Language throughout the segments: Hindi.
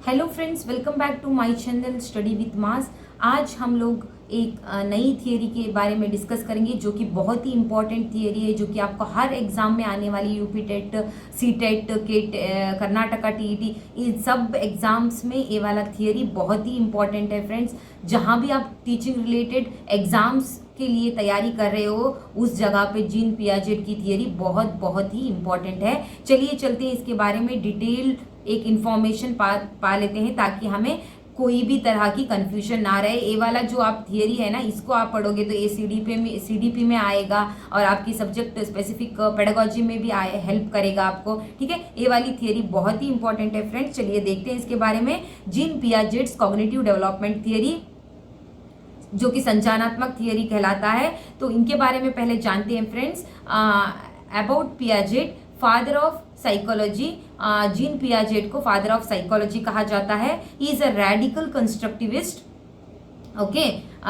Hello friends, welcome back to my channel study with mass. आज हम लोग एक नई थियरी के बारे में डिस्कस करेंगे जो कि बहुत ही इंपॉर्टेंट थियरी है, जो कि आपको हर एग्जाम में आने वाली यूपी टेट, सी टेट, केट, कर्नाटका टीईटी, इन सब एग्जाम्स में ये वाला थियरी बहुत ही इंपॉर्टेंट है फ्रेंड्स। जहाँ भी आप टीचिंग रिलेटेड एग्जाम्स के लिए तैयारी कर रहे हो उस जगह पे जीन पियाजेट की थियरी बहुत ही इंपॉर्टेंट है। चलिए चलते हैं इसके बारे में डिटेल एक इंफॉर्मेशन पा लेते हैं ताकि हमें कोई भी तरह की कंफ्यूजन ना रहे। ये वाला जो आप थियरी है ना, इसको आप पढ़ोगे तो ये सीडीपी में आएगा और आपकी सब्जेक्ट स्पेसिफिक पेडागोजी में भी हेल्प करेगा आपको। ठीक है, ये वाली थियरी बहुत ही इंपॉर्टेंट है फ्रेंड्स। चलिए देखते हैं इसके बारे में। Gene Piaget's cognitive development theory, जो कि संचालनात्मक थियरी कहलाता है, तो इनके बारे में पहले जानते हैं friends. About Piaget, father of psychology. Gene Piaget को फादर ऑफ साइकोलॉजी कहा जाता है। He is a radical constructivist. Okay,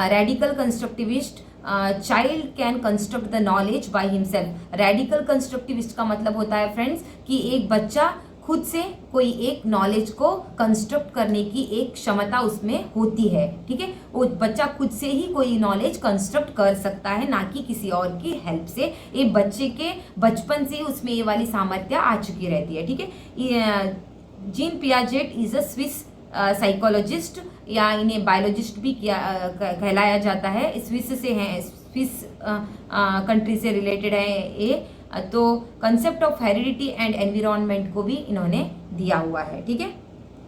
radical constructivist. Child can construct the knowledge by himself. Radical constructivist का मतलब होता है फ्रेंड्स कि एक बच्चा खुद से कोई एक नॉलेज को कंस्ट्रक्ट करने की एक क्षमता उसमें होती है। ठीक है, वो बच्चा खुद से ही कोई नॉलेज कंस्ट्रक्ट कर सकता है, ना कि किसी और की हेल्प से। ये बच्चे के बचपन से ही उसमें ये वाली सामर्थ्य आ चुकी रहती है। ठीक है, Jean Piaget is a Swiss psychologist, या इन्हें बायोलॉजिस्ट भी कहलाया जाता है। स्विस से हैं, स्विस कंट्री से रिलेटेड है ये। तो concept of heredity and environment को भी इन्होंने दिया हुआ है। ठीक है,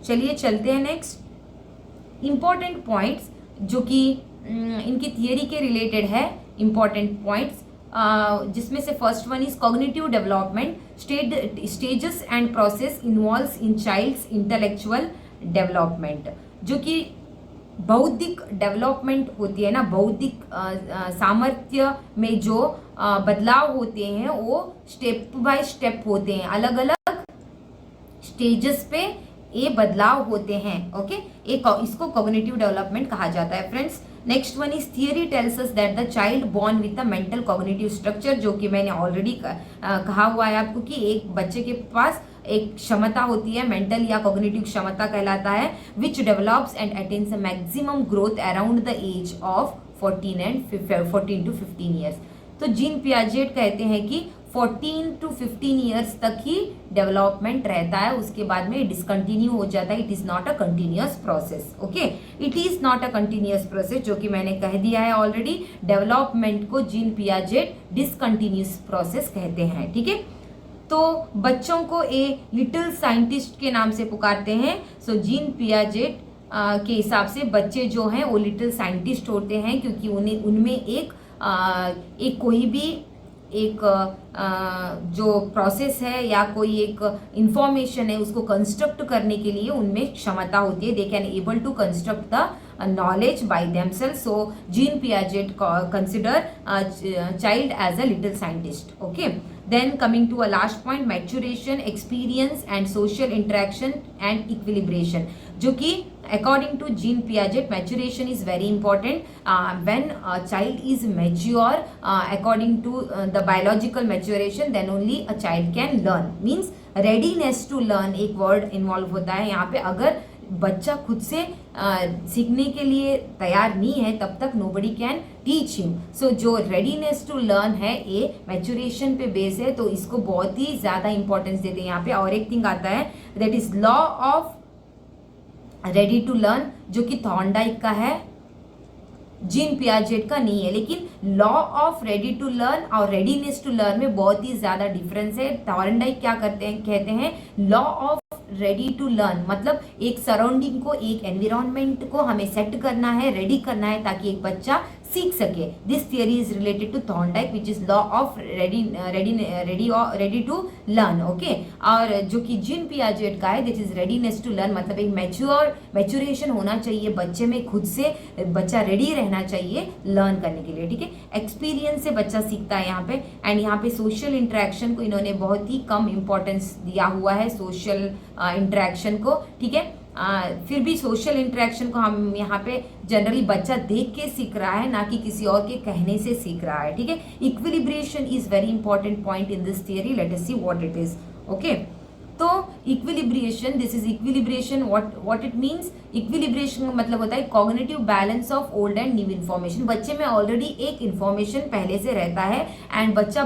चलिए चलते हैं नेक्स्ट। इंपॉर्टेंट पॉइंट्स जो कि इनकी थियरी के रिलेटेड है, इंपॉर्टेंट पॉइंट्स, जिसमें से first one is cognitive development stages and process involves in child's intellectual development. जो कि बौद्धिक डेवलपमेंट होती है ना, बौद्धिक सामर्थ्य में जो बदलाव होते हैं वो स्टेप बाय स्टेप होते हैं, अलग अलग स्टेजेस पे ये बदलाव होते हैं। ओके, इसको कॉग्निटिव डेवलपमेंट कहा जाता है friends. Next one is theory tells us that the child born with a mental cognitive structure, जो कि मैंने ऑलरेडी कहा हुआ है आपको कि एक बच्चे के पास एक क्षमता होती है, मेंटल या कॉग्निटिव क्षमता कहलाता है, which develops and attains a maximum growth around the age of 14 to 15 years. तो जीन पियाजेट कहते हैं कि 14 to 15 ईयर्स तक ही डेवलपमेंट रहता है, उसके बाद में डिसकंटिन्यू हो जाता है। It is not a continuous process. Okay, it is not a continuous process, जो कि मैंने कह दिया है ऑलरेडी। डेवलपमेंट को जीन पियाजेट डिसकंटिन्यूअस प्रोसेस कहते हैं। ठीक है, तो बच्चों को ए लिटिल साइंटिस्ट के नाम से पुकारते हैं। सो जीन पियाजेट के हिसाब से बच्चे जो हैं वो लिटिल साइंटिस्ट होते हैं, क्योंकि उनमें एक कोई भी एक जो प्रोसेस है या कोई एक इंफॉर्मेशन है उसको कंस्ट्रक्ट करने के लिए उनमें क्षमता होती है। They can able to construct the knowledge by themselves. So Jean Piaget consider child as a little scientist. Okay, then coming to a last point, maturation, experience and social interaction and equilibration, जो कि according to Jean Piaget maturation is very important. When a child is mature, according to the biological maturation, then only a child can learn. Means readiness to learn एक word involve होता है यहाँ पे। अगर बच्चा खुद से सीखने के लिए तैयार नहीं है तब तक नोबडी कैन टीच हिम। सो जो रेडीनेस टू लर्न है ये मैच्योरेशन पे बेस है, तो इसको बहुत ही ज़्यादा इंपॉर्टेंस देते हैं यहाँ पे। और एक थिंग आता है that is law of ready to learn, जो कि थॉर्नडाइक का है, जीन पियाजेट का नहीं है। लेकिन law of ready to learn और रेडीनेस टू लर्न में बहुत ही ज़्यादा डिफरेंस है। थॉर्नडाइक क्या कहते हैं law of ready to learn, मतलब एक सराउंडिंग को, एक एनवायरनमेंट को हमें सेट करना है, रेडी करना है ताकि एक बच्चा सीख सके। This theory is related to Thorndike which is law of ready to learn. Okay, और जो कि जीन पियाजेट का है this is readiness to learn, मतलब एक मैच्योरेशन होना चाहिए बच्चे में, खुद से बच्चा रेडी रहना चाहिए लर्न करने के लिए। ठीक है, एक्सपीरियंस से बच्चा सीखता है यहाँ पे। एंड यहाँ पे सोशल इंटरेक्शन को इन्होंने बहुत ही कम इंपॉर्टेंस दिया हुआ है, सोशल इंटरेक्शन को। ठीक है, फिर भी सोशल इंटरेक्शन को हम यहाँ पे जनरली बच्चा देख के सीख रहा है, ना कि किसी और के कहने से सीख रहा है। ठीक है, equilibration is very important point in this theory. Let us see what it is. Okay, तो equilibration, this is equilibration, what it means, equilibration का मतलब होता है cognitive balance of old and new information. बच्चे में ऑलरेडी एक इन्फॉर्मेशन पहले से रहता है एंड बच्चा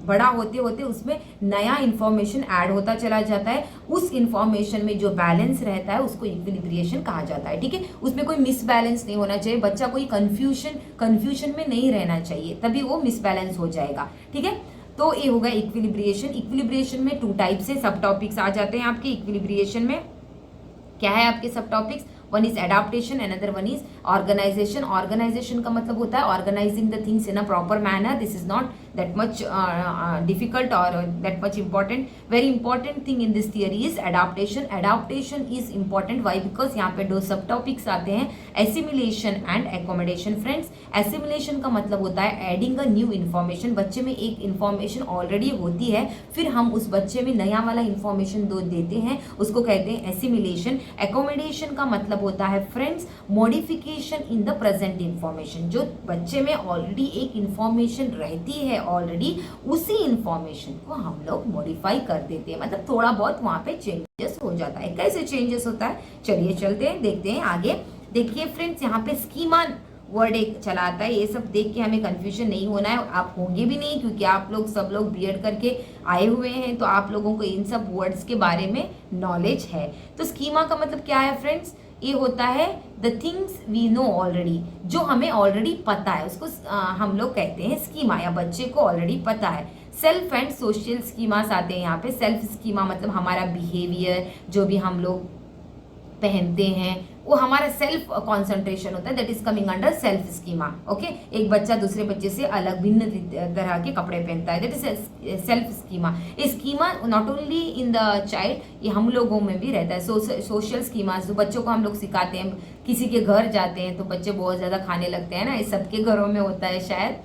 बड़ा होते होते उसमें नया इन्फॉर्मेशन ऐड होता चला जाता है। उस इन्फॉर्मेशन में जो बैलेंस रहता है उसको इक्विलिब्रिएशन कहा जाता है, ठीक है। उसमें कोई मिसबैलेंस नहीं होना चाहिए, बच्चा कोई कंफ्यूजन में नहीं रहना चाहिए, तभी वो मिसबैलेंस हो जाएगा, ठीक है। तो ये होगा इक्विलिब्रिएशन। इक्विलिब्रिएशन में 2 टाइप से सब टॉपिक्स आ जाते हैं आपके इक्विलिब्रिएशन में। क्या है आपके सब topics? One is adaptation, another one is organization. Organization का मतलब होता है organizing the things in a proper manner. This is not that much difficult or that much important. Very important thing in this theory is adaptation. Adaptation is important. Why? Because यहाँ पे 2 सब टॉपिक्स आते हैं, assimilation and accommodation. Friends, assimilation का मतलब होता है adding a new information. बच्चे में एक information already होती है, फिर हम उस बच्चे में नया वाला information दो देते हैं, उसको कहते हैं assimilation. Accommodation का मतलब होता है friends modification in the present information. जो बच्चे में ऑलरेडी एक information रहती है ऑलरेडी, उसी इंफॉर्मेशन को हम लोग मॉडिफाई कर देते हैं, मतलब थोड़ा बहुत वहां पे चेंजेस हो जाता है। कैसे चेंजेस होता है, चलिए चलते हैं, देखते हैं आगे। देखिए फ्रेंड्स, यहाँ पे स्कीमा वर्ड एक चला आता है, ये सब देख के हमें कंफ्यूजन नहीं होना है, आप होंगे भी नहीं क्योंकि आप लोग सब लोग बीएड करके आए हुए हैं, तो आप लोगों को इन सब वर्ड्स के बारे में नॉलेज है। तो स्कीमा का मतलब क्या है फ्रेंड्स? ये होता है the things we know already, जो हमें ऑलरेडी पता है उसको हम लोग कहते हैं स्कीमा, या बच्चे को ऑलरेडी पता है। सेल्फ एंड सोशल स्कीमास आते हैं यहाँ पे। सेल्फ स्कीमा मतलब हमारा बिहेवियर, जो भी हम लोग पहनते हैं वो हमारा सेल्फ कॉन्सेंट्रेशन होता है, that is coming under self schema. Okay, एक बच्चा दूसरे बच्चे से अलग भिन्न तरह के कपड़े पहनता है, दैट इज सेल्फ स्कीमा। ये schema not only in the child, ये हम लोगों में भी रहता है। सोशल स्कीमा जो बच्चों को हम लोग सिखाते हैं, किसी के घर जाते हैं तो बच्चे बहुत ज़्यादा खाने लगते हैं ना, ये सबके घरों में होता है शायद,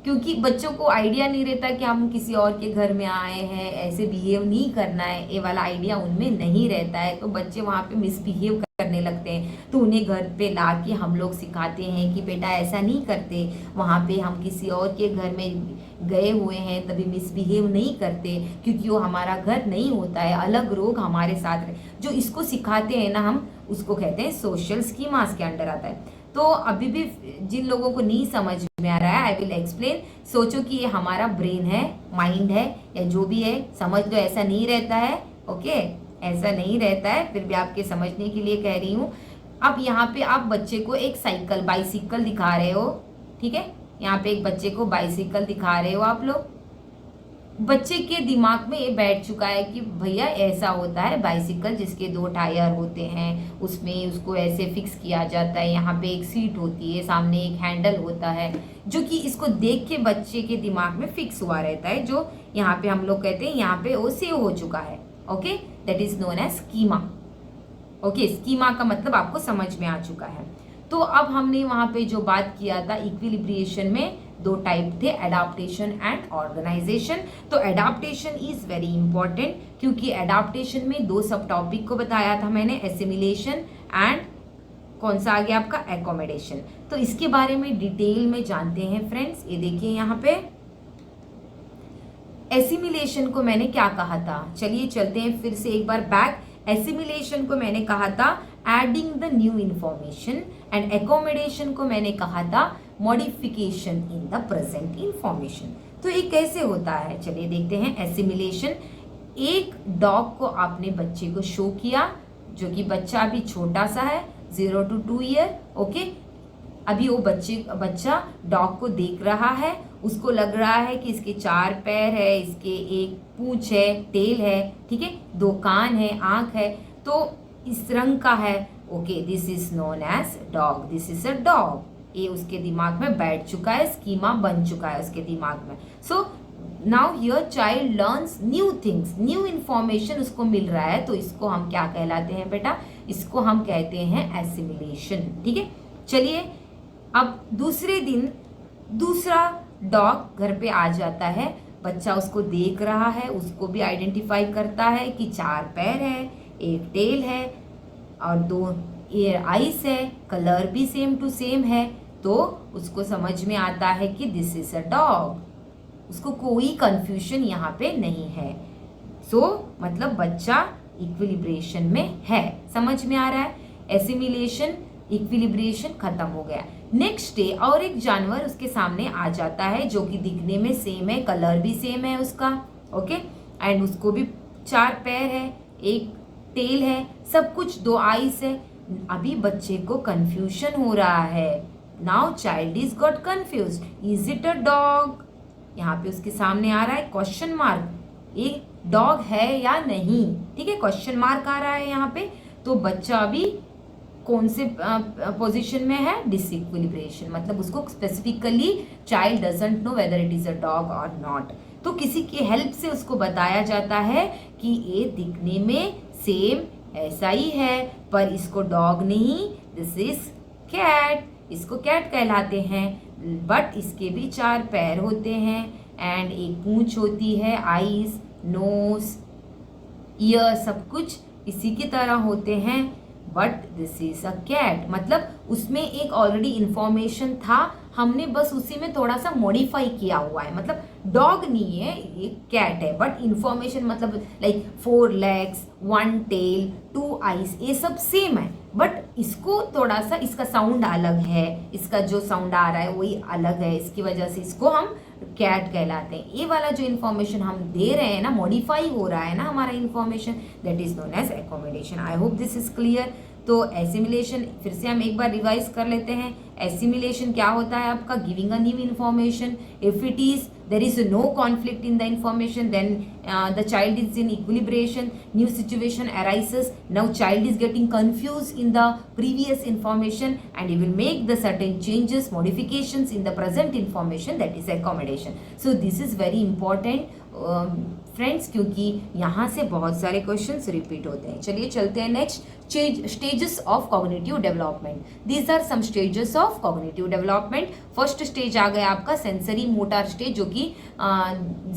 क्योंकि बच्चों को आइडिया नहीं रहता कि हम किसी और के घर में आए हैं, ऐसे बिहेव नहीं करना है, ये वाला आइडिया उनमें नहीं रहता है, तो बच्चे वहाँ पे मिसबिहेव करने लगते हैं। तो उन्हें घर पे ला के हम लोग सिखाते हैं कि बेटा ऐसा नहीं करते, वहाँ पे हम किसी और के घर में गए हुए हैं तभी मिसबिहेव नहीं करते, क्योंकि वो हमारा घर नहीं होता है, अलग लोग हमारे साथ जो इसको सिखाते हैं ना, हम उसको कहते हैं सोशल स्कीमास के अंडर आता है। तो अभी भी जिन लोगों को नहीं समझ में आ रहा है, आई विल एक्सप्लेन। सोचो कि ये हमारा ब्रेन है, माइंड है, या जो भी है, समझ लो ऐसा नहीं रहता है। ओके, ऐसा नहीं रहता है, फिर भी आपके समझने के लिए कह रही हूँ। अब यहाँ पे आप बच्चे को एक बाइसिकल दिखा रहे हो, ठीक है, यहाँ पे एक बच्चे को बाइसिकल दिखा रहे हो आप लोग। बच्चे के दिमाग में ये बैठ चुका है कि भैया ऐसा होता है, बाइसिकल जिसके 2 टायर होते हैं, उसमें उसको ऐसे फिक्स किया जाता है, यहाँ पे एक सीट होती है, सामने एक हैंडल होता है, जो कि इसको देख के बच्चे के दिमाग में फिक्स हुआ रहता है, जो यहाँ पे हम लोग कहते हैं यहाँ पे वो सेव हो चुका है। Okay, that is known as schema. Okay, schema का मतलब आपको समझ में आ चुका है। तो अब हमने वहाँ पे जो बात किया था, इक्विलिब्रिएशन में 2 टाइप थे, एडाप्टेशन एंड ऑर्गेनाइजेशन। तो एडाप्टेशन इज वेरी इंपॉर्टेंट, क्योंकि एडाप्टेशन में 2 सब टॉपिक को बताया था मैंने, एसिमिलेशन एंड कौन सा आ गया आपका, एकोमोडेशन। तो इसके बारे में डिटेल में जानते हैं फ्रेंड्स। ये देखिए यहाँ पे एसिमिलेशन को मैंने क्या कहा था, चलिए चलते हैं फिर से एक बार बैक। एसिमिलेशन को मैंने कहा था adding the new information, and accommodation को मैंने कहा था modification in the present information. तो ये कैसे होता है, चलिए देखते हैं। एसिमिलेशन, एक डॉग को आपने बच्चे को शो किया, जो कि बच्चा अभी छोटा सा है, 0 to 2 ईयर। ओके, अभी वो बच्चा डॉग को देख रहा है, उसको लग रहा है कि इसके 4 पैर है, इसके एक पूंछ है, टेल है, ठीक है, 2 कान है, आंख है, तो इस रंग का है। Okay, this is known as dog, this is a dog. ये उसके दिमाग में बैठ चुका है, स्कीमा बन चुका है उसके दिमाग में। So now here child learns new things, new information उसको मिल रहा है, तो इसको हम क्या कहलाते हैं बेटा, इसको हम कहते हैं एसिमिलेशन। ठीक है, चलिए अब दूसरे दिन दूसरा डॉग घर पे आ जाता है, बच्चा उसको देख रहा है, उसको भी आइडेंटिफाई करता है कि 4 पैर है, एक टेल है और 2 ईयर आइस है, कलर भी सेम टू सेम है, तो उसको समझ में आता है कि दिस इज अ डॉग। उसको कोई कंफ्यूजन यहाँ पे नहीं है। मतलब बच्चा इक्विलिब्रेशन में है। समझ में आ रहा है? एसिमिलेशन, इक्विलिब्रेशन खत्म हो गया। नेक्स्ट डे और एक जानवर उसके सामने आ जाता है जो कि दिखने में सेम है, कलर भी सेम है उसका, ओके, एंड उसको भी 4 पैर है, एक टेल है, सब कुछ, 2 आईज है। अभी बच्चे को कंफ्यूजन हो रहा है। Now child is got confused, is it a dog? यहाँ पे उसके सामने आ रहा है क्वेश्चन मार्क, ये डॉग है या नहीं, ठीक है, क्वेश्चन मार्क आ रहा है यहाँ पे। तो बच्चा अभी कौन से पोजीशन में है? डिसइक्विलिब्रेशन, मतलब उसको specifically child doesn't know whether it is a dog और नॉट। तो किसी की हेल्प से उसको बताया जाता है कि ये दिखने में सेम ऐसा ही है, पर इसको डॉग नहीं, दिस इज कैट, इसको कैट कहलाते हैं। बट इसके भी 4 पैर होते हैं एंड एक पूंछ होती है, आईज, नोज, ईयर, सब कुछ इसी की तरह होते हैं। But this is a cat, मतलब उसमें एक ऑलरेडी इंफॉर्मेशन था, हमने बस उसी में थोड़ा सा मॉडिफाई किया हुआ है। मतलब डॉग नहीं है, ये कैट है, बट इंफॉर्मेशन मतलब लाइक 4 legs, 1 tail, 2 eyes, ये सब सेम है। बट इसको थोड़ा सा, इसका साउंड अलग है, इसका जो साउंड आ रहा है वही अलग है, इसकी वजह से इसको हम कैट कहलाते हैं। ये वाला जो इन्फॉर्मेशन हम दे रहे हैं ना, मॉडिफाई हो रहा है ना हमारा information, that is known as accommodation. I hope this is clear. तो एसिमिलेशन फिर से हम एक बार रिवाइज कर लेते हैं। एसिमिलेशन क्या होता है आपका? Giving a new information, if it is there is no conflict in the information, then the child is in equilibration. New situation arises, now child is getting confused in the previous information and he will make the certain changes, modifications in the present information, that is accommodation. So this is very important friends, क्योंकि यहाँ से बहुत सारे क्वेश्चंस रिपीट होते हैं। चलिए चलते हैं next, stages of cognitive development. These are some stages of cognitive development. First stage आ गया आपका सेंसरी मोटर स्टेज, जो कि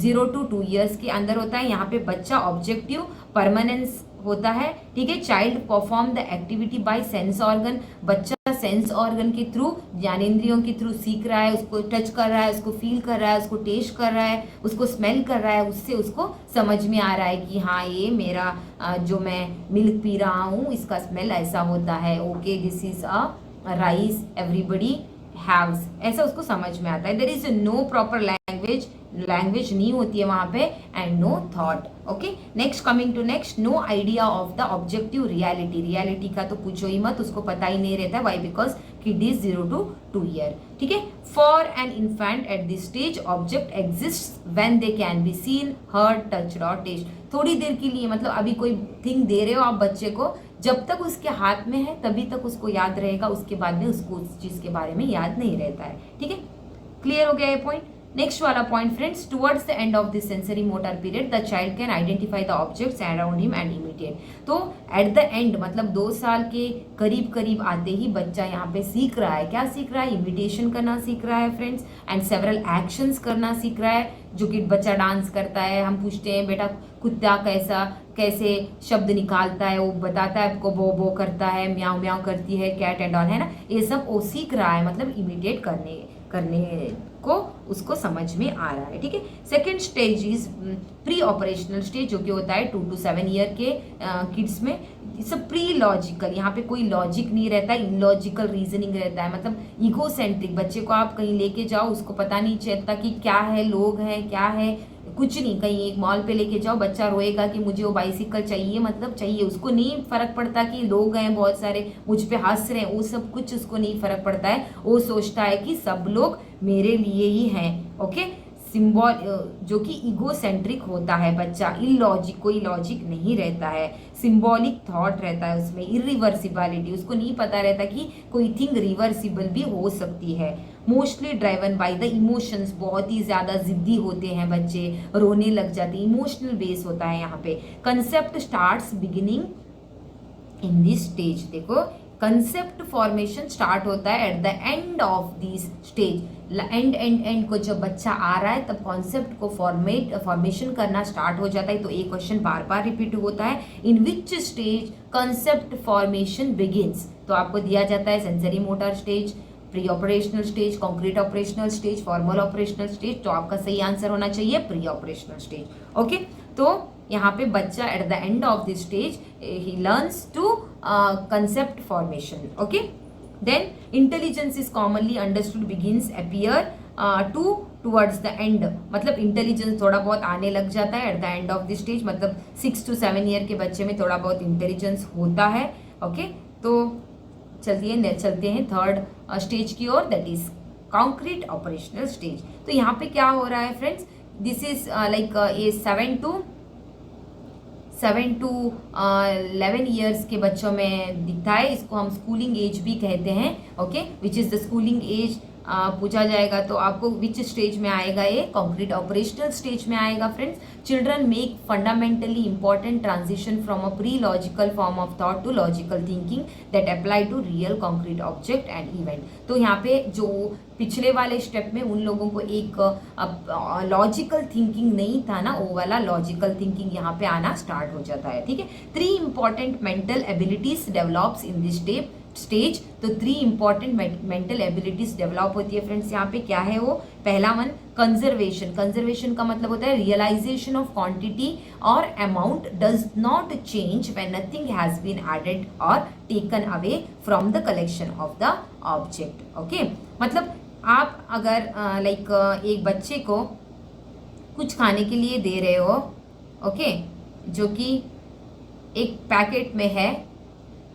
0 to 2 years के अंदर होता है। यहाँ पे बच्चा ऑब्जेक्टिव परमानेंस होता है, ठीक है। Child perform the activity by sense organ, बच्चा सेंस ऑर्गन के थ्रू, ज्ञानेंद्रियों के थ्रू सीख रहा है, उसको टच कर रहा है, उसको फील कर रहा है, उसको टेस्ट कर रहा है, उसको स्मेल कर रहा है, उससे उसको समझ में आ रहा है कि हाँ ये मेरा जो मैं मिल्क पी रहा हूँ इसका स्मेल ऐसा होता है, okay this is a rice everybody haves, ऐसा उसको समझ में आता है। There is no proper language नहीं होती है वहां पे, and no thought, okay. Next, coming to next, no idea of the objective reality का तो पूछो ही मत, उसको पता ही नहीं रहता। Why? Because kid is 0 to 2 year, ठीक है। For an infant at this stage object exist when they can be seen, heard, touched और टेस्ट। थोड़ी देर के लिए, मतलब अभी कोई थिंग दे रहे हो आप बच्चे को, जब तक उसके हाथ में है तभी तक उसको याद रहेगा, उसके बाद में उसको उस चीज के बारे में याद नहीं रहता है, ठीक है। क्लियर हो गया ये पॉइंट। नेक्स्ट वाला point friends, towards the end of this sensory motor period the child can identify the objects around him and imitate. तो एट द एंड, मतलब 2 साल के करीब करीब आते ही बच्चा यहाँ पे सीख रहा है, क्या सीख रहा है? इमिटेशन करना सीख रहा है फ्रेंड्स, एंड सेवरल एक्शंस करना सीख रहा है, जो कि बच्चा डांस करता है, हम पूछते हैं बेटा कुत्ता कैसे शब्द निकालता है, वो बताता है आपको, बो बो करता है, म्याऊ म्याऊ करती है कैट एंड ऑल, है ना, ये सब वो सीख रहा है, मतलब इमिटेट करने को उसको समझ में आ रहा है, ठीक है। Second stage is pre operational stage, जो कि होता है 2 to 7 year के किड्स में। सब प्री लॉजिकल, यहाँ पे कोई लॉजिक नहीं रहता है, इलॉजिकल रीजनिंग रहता है, मतलब इगोसेंट्रिक। बच्चे को आप कहीं लेके जाओ, उसको पता नहीं चलता कि क्या है, लोग हैं, क्या है, कुछ नहीं। कहीं एक मॉल पे लेके जाओ, बच्चा रोएगा कि मुझे वो बाइसिकल चाहिए, मतलब चाहिए, उसको नहीं फर्क पड़ता कि लोग हैं बहुत सारे मुझ पे हंस रहे हैं, वो सब कुछ उसको नहीं फर्क पड़ता है। वो सोचता है कि सब लोग मेरे लिए ही हैं, ओके। सिंबल, जो कि इगोसेंट्रिक होता है बच्चा, इलॉजिक, कोई लॉजिक नहीं रहता है, सिंबॉलिक थॉट रहता है उसमें, इरिवर्सिबिलिटी, उसको नहीं पता रहता कि कोई थिंग रिवर्सिबल भी हो सकती है। Mostly driven by the emotions, बहुत ही ज्यादा जिद्दी होते हैं बच्चे, रोने लग जाते हैं, इमोशनल बेस होता है यहाँ पे। Concept starts beginning in this stage, देखो कंसेप्ट फॉर्मेशन स्टार्ट होता है at the end of this stage. And को जब बच्चा आ रहा है तब कॉन्सेप्ट को फॉर्मेशन करना स्टार्ट हो जाता है। तो एक क्वेश्चन बार बार रिपीट होता है, in which stage concept formation begins. तो आपको दिया जाता है sensory motor stage, pre operational stage, concrete operational stage, formal operational stage. तो आपका सही आंसर होना चाहिए प्री ऑपरेशनल स्टेज, ओके। तो यहाँ पे बच्चा at the end of this stage ही learns to concept formation. Okay, then intelligence is commonly understood begins appear towards the end. मतलब इंटेलिजेंस थोड़ा बहुत आने लग जाता है at the end of this stage. मतलब 6 to 7 ईयर के बच्चे में थोड़ा बहुत इंटेलिजेंस होता है. ओके, तो चलते हैं थर्ड स्टेज की ओर, that is concrete operational stage. तो यहाँ पे क्या हो रहा है friends, this is like a 7 to 11 years के बच्चों में दिखता है. इसको हम स्कूलिंग एज भी कहते हैं. Okay, which is the schooling age. पूछा जाएगा तो आपको विच स्टेज में आएगा, ये कॉन्क्रीट ऑपरेशनल स्टेज में आएगा. Friends, children make fundamentally important transition from a pre logical form of thought to logical thinking that apply to real concrete object and event. तो यहाँ पे जो पिछले वाले स्टेप में उन लोगों को एक लॉजिकल थिंकिंग नहीं था ना, वो वाला लॉजिकल थिंकिंग यहाँ पे आना स्टार्ट हो जाता है. ठीक है, 3 important mental abilities develops in this stage. तो 3 इंपॉर्टेंट मेंटल एबिलिटीज डेवलप होती है फ्रेंड्स. यहाँ पे क्या है वो, पहला वन कंजर्वेशन. कंजर्वेशन का मतलब होता है रियलाइजेशन ऑफ क्वांटिटी और amount does not change when nothing has been added और taken away from the collection of the object. Okay, मतलब आप अगर लाइक एक बच्चे को कुछ खाने के लिए दे रहे हो, ओके, जो कि एक पैकेट में है,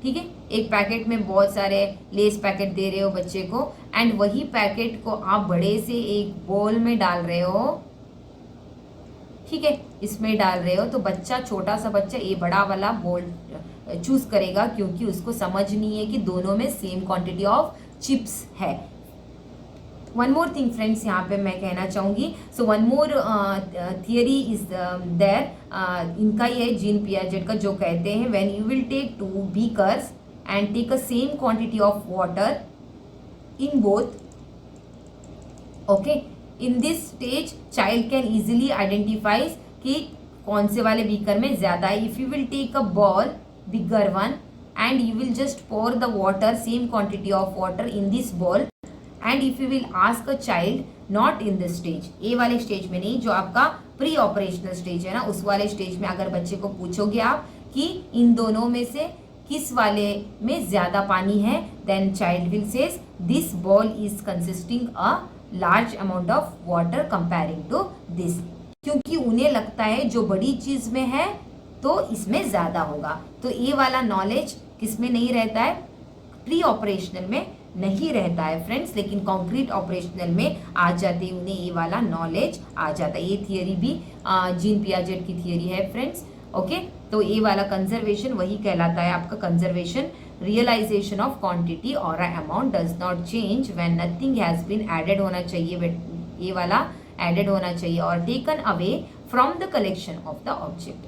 ठीक है, एक पैकेट में बहुत सारे लेस पैकेट दे रहे हो बच्चे को, एंड वही पैकेट को आप बड़े से एक बोल में डाल रहे हो, ठीक है, इसमें डाल रहे हो, तो बच्चा, छोटा सा बच्चा ये बड़ा वाला बोल चूज करेगा, क्योंकि उसको समझ नहीं है कि दोनों में सेम क्वांटिटी ऑफ चिप्स है. वन मोर थिंग फ्रेंड्स, यहाँ पे मैं कहना चाहूँगी, so one more theory is there. इनका ये है जीन पियाजेट का, जो कहते हैं when you will take 2 beakers and take a same quantity of water in both, okay, in this stage child can easily identify कि कौन से वाले बीकर में ज्यादा है. If you will take a ball bigger one and you will just pour the water, same quantity of water in this ball, and if you will ask a child not in this stage, a वाले स्टेज में नहीं, जो आपका प्री ऑपरेशनल स्टेज है ना, उस वाले स्टेज में अगर बच्चे को पूछोगे आप कि इन दोनों में से किस वाले में ज्यादा पानी है, then child will says this ball is consisting a large amount of water comparing to this. क्योंकि उन्हें लगता है जो बड़ी चीज में है तो इसमें ज्यादा होगा. तो ये वाला नॉलेज किसमें नहीं रहता है, प्री ऑपरेशनल में नहीं रहता है फ्रेंड्स, लेकिन कॉन्क्रीट ऑपरेशनल में आ जाते ही उन्हें ये वाला नॉलेज आ जाता है. ये थियरी भी जीन पियाजेट की थियरी है फ्रेंड्स. ओके, तो ये वाला कंजर्वेशन वही कहलाता है आपका कंजर्वेशन. रियलाइजेशन ऑफ क्वांटिटी और amount does not change when nothing has been added होना चाहिए, ये वाला एडेड होना चाहिए, और taken away from the collection of the object.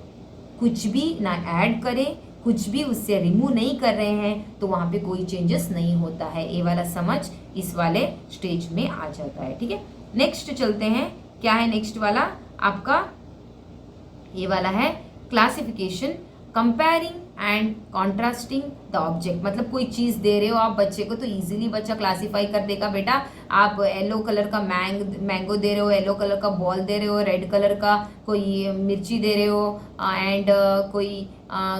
कुछ भी ना ऐड करें, कुछ भी उससे रिमूव नहीं कर रहे हैं, तो वहां पे कोई चेंजेस नहीं होता है. ये वाला समझ इस वाले स्टेज में आ जाता है. ठीक है, नेक्स्ट चलते हैं. क्या है नेक्स्ट वाला आपका, ये वाला है classification, comparing and contrasting the object. मतलब कोई चीज दे रहे हो आप बच्चे को, तो इजीली बच्चा क्लासिफाई कर देगा. बेटा आप येलो कलर का मैंगो दे रहे हो, येलो कलर का बॉल दे रहे हो, रेड कलर का कोई मिर्ची दे रहे हो, एंड कोई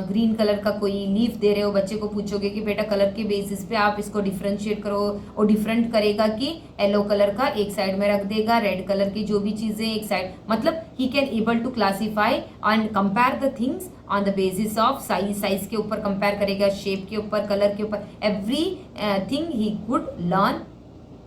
ग्रीन कलर का कोई लीफ दे रहे हो, बच्चे को पूछोगे कि बेटा कलर के बेसिस पे आप इसको डिफ्रेंशिएट करो, और डिफरेंट करेगा कि येलो कलर का एक साइड में रख देगा, रेड कलर की जो भी चीजें एक साइड, मतलब ही can able to classify and compare the things on the basis of size. Size के ऊपर कंपेयर करेगा, शेप के ऊपर, कलर के ऊपर, everything he could learn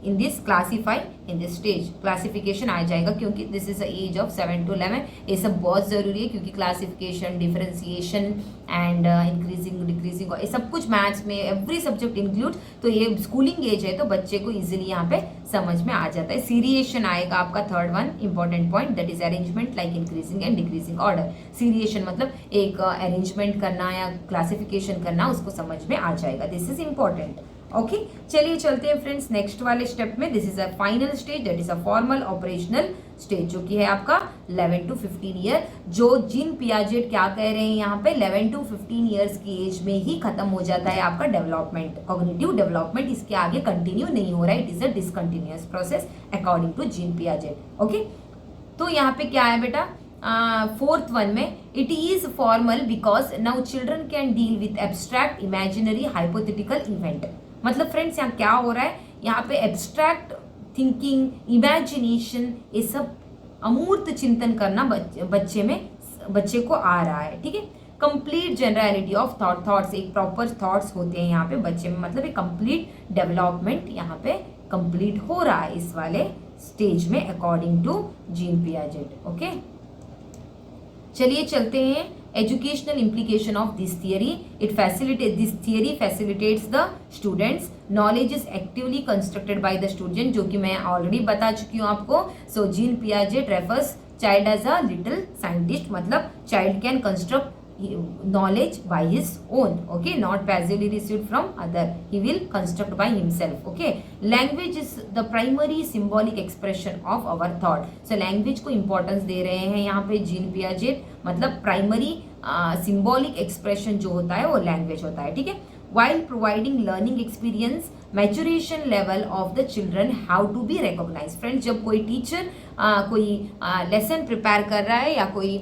in this classify in this stage. Classification आ जाएगा, क्योंकि this is the age of 7 to 11. ये सब बहुत जरूरी है, क्योंकि classification, differentiation and increasing decreasing, ये सब कुछ मैथ्स में एवरी सब्जेक्ट इंक्लूड. तो ये स्कूलिंग एज है, तो बच्चे को इजीली यहाँ पे समझ में आ जाता है. सीरिएशन आएगा आपका third one important point, that is arrangement like increasing and decreasing order. Seriation मतलब एक अरेंजमेंट करना या क्लासिफिकेशन करना, उसको समझ में आ जाएगा. This is important. ओके, चलिए चलते हैं फ्रेंड्स नेक्स्ट वाले स्टेप में. This is a final stage, that is a formal operational stage, जो कि है आपका 11 to 15 ईयर. जो जीन पियाजेट क्या कह रहे हैं यहाँ पे, 11 to 15 ईयर्स की एज में ही खत्म हो जाता है आपका डेवलपमेंट, कॉग्निटिव डेवलपमेंट. इसके आगे कंटिन्यू नहीं हो रहा है, it is a discontinuous process according to Jean Piaget. Okay, तो यहाँ पे क्या है बेटा, फोर्थ वन में it is formal because now children can deal with abstract imaginary hypothetical event. मतलब फ्रेंड्स यहाँ क्या हो रहा है, यहाँ पे एब्स्ट्रैक्ट थिंकिंग, इमेजिनेशन, ये सब अमूर्त चिंतन करना बच्चे को आ रहा है। ठीक है, कंप्लीट जनरलिटी ऑफ थॉट्स, एक प्रॉपर थॉट्स होते हैं यहाँ पे बच्चे में, मतलब एक कंप्लीट डेवलपमेंट यहाँ पे कंप्लीट हो रहा है इस वाले स्टेज में according to Jean Piaget. Okay, चलिए चलते हैं educational implication of this theory. This theory facilitates the students, knowledge is actively constructed by the student, जो कि मैं ऑलरेडी बता चुकी हूँ आपको। So Jean Piaget refers child as a little scientist, मतलब child can construct knowledge by his own, okay, not passively received from other, he will construct by himself. Okay, language is the primary symbolic expression of our thought. So language को importance दे रहे हैं यहाँ पे जीन पियाजेट, मतलब primary symbolic expression जो होता है वो language होता है। ठीक है, while providing learning experience, maturation level of the children have to be recognized. Friends, जब कोई टीचर कोई लेसन प्रिपेयर कर रहा है या कोई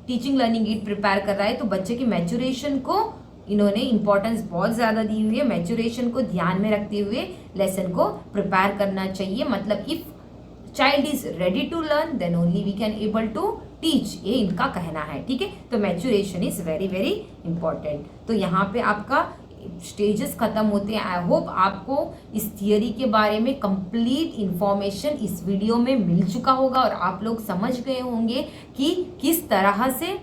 टीचिंग लर्निंग एड प्रिपेयर कर रहा है, तो बच्चे की मैचुरेशन को इन्होंने इंपॉर्टेंस बहुत ज़्यादा दी हुई है। मैचुरेशन को ध्यान में रखते हुए लेसन को प्रिपेयर करना चाहिए। मतलब if child is ready to learn then only we can able to teach, ये इनका कहना है। ठीक है, तो maturation is very very important. तो यहाँ पे आपका स्टेजेस खत्म होते हैं। आई होप आपको इस थियरी के बारे में कंप्लीट इंफॉर्मेशन इस वीडियो में मिल चुका होगा और आप लोग समझ गए होंगे कि किस तरह से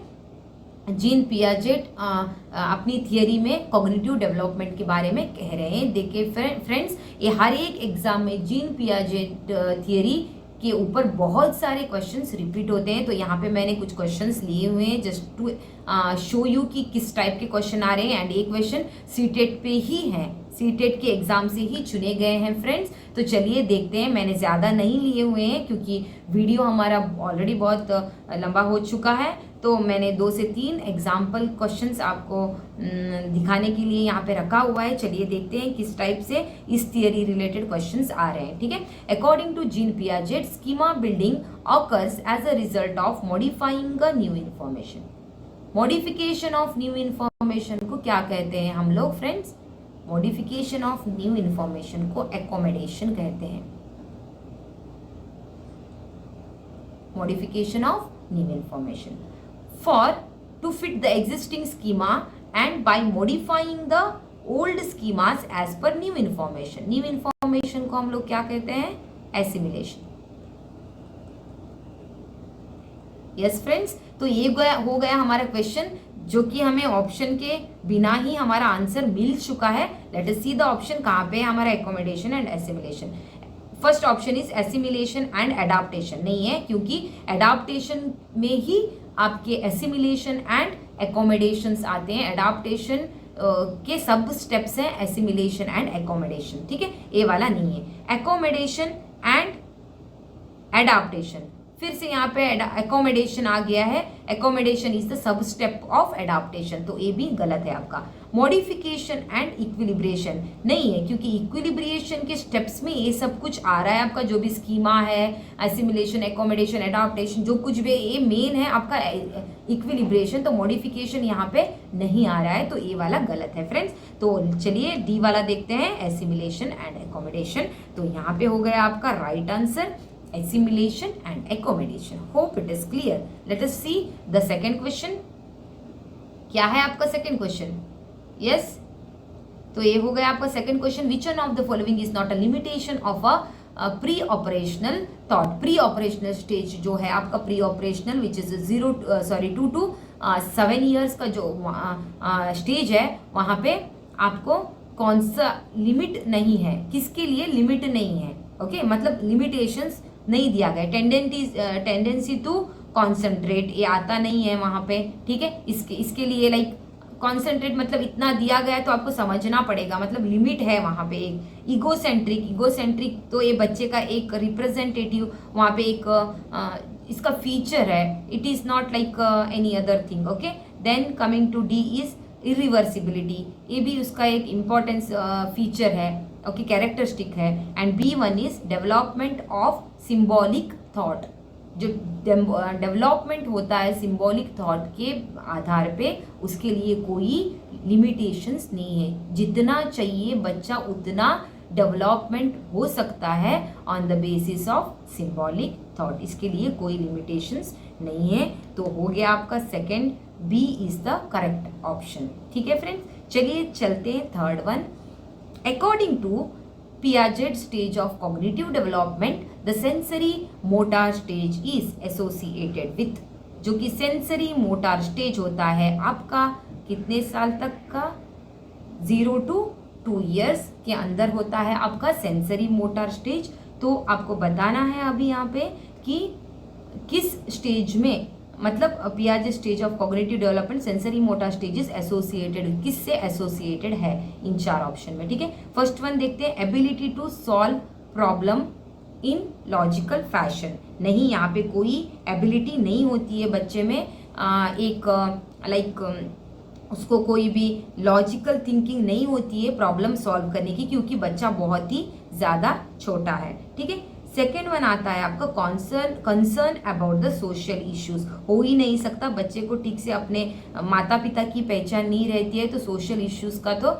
जीन पियाजेट अपनी थियरी में कॉग्निटिव डेवलपमेंट के बारे में कह रहे हैं। देखिए फ्रेंड्स, ये हर एक एग्जाम में जीन पियाजेट थियरी के ऊपर बहुत सारे क्वेश्चंस रिपीट होते हैं। तो यहाँ पे मैंने कुछ क्वेश्चंस लिए हुए हैं जस्ट टू शो यू कि किस टाइप के क्वेश्चन आ रहे हैं। एंड एक क्वेश्चन सीटेट पे ही है, सीटेट के एग्जाम से ही चुने गए हैं फ्रेंड्स। तो चलिए देखते हैं, मैंने ज़्यादा नहीं लिए हुए हैं क्योंकि वीडियो हमारा ऑलरेडी बहुत लंबा हो चुका है। तो मैंने 2 से 3 एग्जाम्पल क्वेश्चंस आपको दिखाने के लिए यहाँ पे रखा हुआ है। चलिए देखते हैं किस टाइप से इस थियरी रिलेटेड क्वेश्चंस आ रहे हैं। ठीक है, according to Jean Piaget, schema building occurs as a result of modifying a new information. Modification of new information को क्या कहते हैं हम लोग friends? Modification of new information को एकोमोडेशन कहते हैं। Modification of new information for to fit the existing schema and by modifying the old schemas as per new information. New information को हम लोग क्या कहते हैं? Assimilation. Yes friends, तो ये हो गया हमारा क्वेश्चन जो कि हमें ऑप्शन के बिना ही हमारा आंसर मिल चुका है। Late us see the option कहाँ पे है हमारा, accommodation and assimilation. First option is assimilation and adaptation नहीं है, क्योंकि एडाप्टेशन में ही आपके एसिमिलेशन एंड एकोमोडेशंस आते हैं। एडाप्टेशन के सब स्टेप्स हैं एसिमिलेशन एंड एकोमोडेशन। ठीक है, ए वाला नहीं है। एकोमोडेशन एंड एडाप्टेशन, फिर से यहाँ पे एकोमोडेशन आ गया है। Accommodation is the sub step of adaptation, तो ये भी गलत है आपका। मॉडिफिकेशन एंड इक्विलिब्रेशन नहीं है, क्योंकि इक्विलिब्रेशन के स्टेप्स में ये सब कुछ आ रहा है आपका, जो भी स्कीमा है, एसिमिलेशन, एकोमोडेशन, एडाप्टेशन, जो कुछ भी ये मेन है आपका इक्विलिब्रेशन। तो मॉडिफिकेशन यहाँ पे नहीं आ रहा है, तो ये वाला गलत है फ्रेंड्स। तो चलिए डी वाला देखते हैं, एसिमिलेशन एंड एकोमोडेशन। तो यहाँ पे हो गया आपका right answer, assimilation and accommodation. Hope it is clear. Let us see the second question. क्या है आपका सेकंड क्वेश्चन? यस, तो ये हो गया आपका second question. Which one of the following is not a limitation of a pre operational thought. Pre operational stage जो है आपका, pre operational which is 2 to 7 years का जो स्टेज है, वहाँ पे आपको कौन सा लिमिट नहीं है, किसके लिए लिमिट नहीं है। ओके, मतलब लिमिटेशंस नहीं दिया गया। टेंडेंसी टू कॉन्सेंट्रेट ये आता नहीं है वहाँ पे। ठीक है, इसके लिए लाइक कॉन्सेंट्रेट मतलब इतना दिया गया है, तो आपको समझना पड़ेगा, मतलब लिमिट है वहाँ पे। एक इगोसेंट्रिक तो ये बच्चे का एक रिप्रेजेंटेटिव वहाँ पे एक इसका फीचर है। It is not like any other thing. Okay, then coming to D is irreversibility, ये भी उसका एक इम्पॉर्टेंस फीचर है। ओके, कैरेक्टरिस्टिक है। And B1 is development of symbolic thought. जो डेवलपमेंट होता है सिंबॉलिक थॉट के आधार पे, उसके लिए कोई लिमिटेशंस नहीं है। जितना चाहिए बच्चा उतना डेवलपमेंट हो सकता है on the basis of symbolic thought, इसके लिए कोई लिमिटेशंस नहीं है। तो हो गया आपका second, B is the correct option. ठीक है फ्रेंड्स, चलिए चलते हैं third one. According to Piaget stage of cognitive development, the sensory motor stage is associated with, जो कि सेंसरी मोटर स्टेज होता है आपका कितने साल तक का, 0 to 2 years के अंदर होता है आपका सेंसरी मोटर स्टेज। तो आपको बताना है अभी यहाँ पे कि किस स्टेज में, मतलब Piaget stage of cognitive development sensory motor stages associated, किससे एसोसिएटेड है इन 4 ऑप्शन में। ठीक है, फर्स्ट वन देखते हैं, ability to solve problem in logical fashion. नहीं, यहाँ पे कोई एबिलिटी नहीं होती है बच्चे में उसको कोई भी लॉजिकल थिंकिंग नहीं होती है प्रॉब्लम सॉल्व करने की, क्योंकि बच्चा बहुत ही ज़्यादा छोटा है। ठीक है, सेकेंड वन आता है आपका concern about the social issues. हो ही नहीं सकता, बच्चे को ठीक से अपने माता पिता की पहचान नहीं रहती है तो सोशल इश्यूज का तो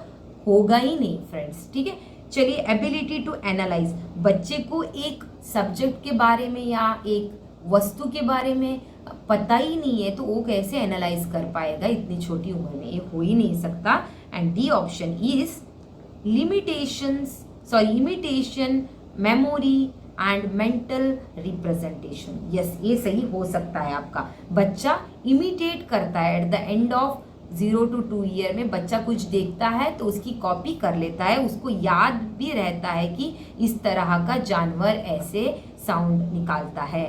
होगा ही नहीं फ्रेंड्स। ठीक है, चलिए एबिलिटी टू एनालाइज, बच्चे को एक सब्जेक्ट के बारे में या एक वस्तु के बारे में पता ही नहीं है तो वो कैसे एनालाइज कर पाएगा इतनी छोटी उम्र में, ये हो ही नहीं सकता। And D option is imitation, memory and mental representation. Yes, ये सही हो सकता है आपका। बच्चा इमिटेट करता है at the end of 0 to 2 year में, बच्चा कुछ देखता है तो उसकी कॉपी कर लेता है, उसको याद भी रहता है कि इस तरह का जानवर ऐसे साउंड निकालता है।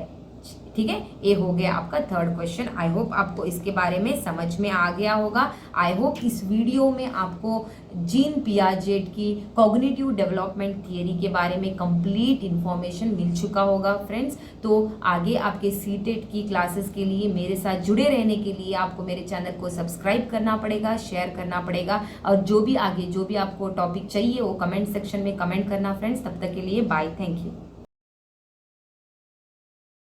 ठीक है, ये हो गया आपका थर्ड क्वेश्चन। आई होप आपको इसके बारे में समझ में आ गया होगा। आई होप इस वीडियो में आपको जीन पियाजेट की कॉग्निटिव डेवलपमेंट थियरी के बारे में कंप्लीट इन्फॉर्मेशन मिल चुका होगा फ्रेंड्स। तो आगे आपके सीटेट की क्लासेस के लिए मेरे साथ जुड़े रहने के लिए आपको मेरे चैनल को सब्सक्राइब करना पड़ेगा, शेयर करना पड़ेगा, और जो भी आपको टॉपिक चाहिए वो कमेंट सेक्शन में कमेंट करना फ्रेंड्स। तब तक के लिए बाय, थैंक यू।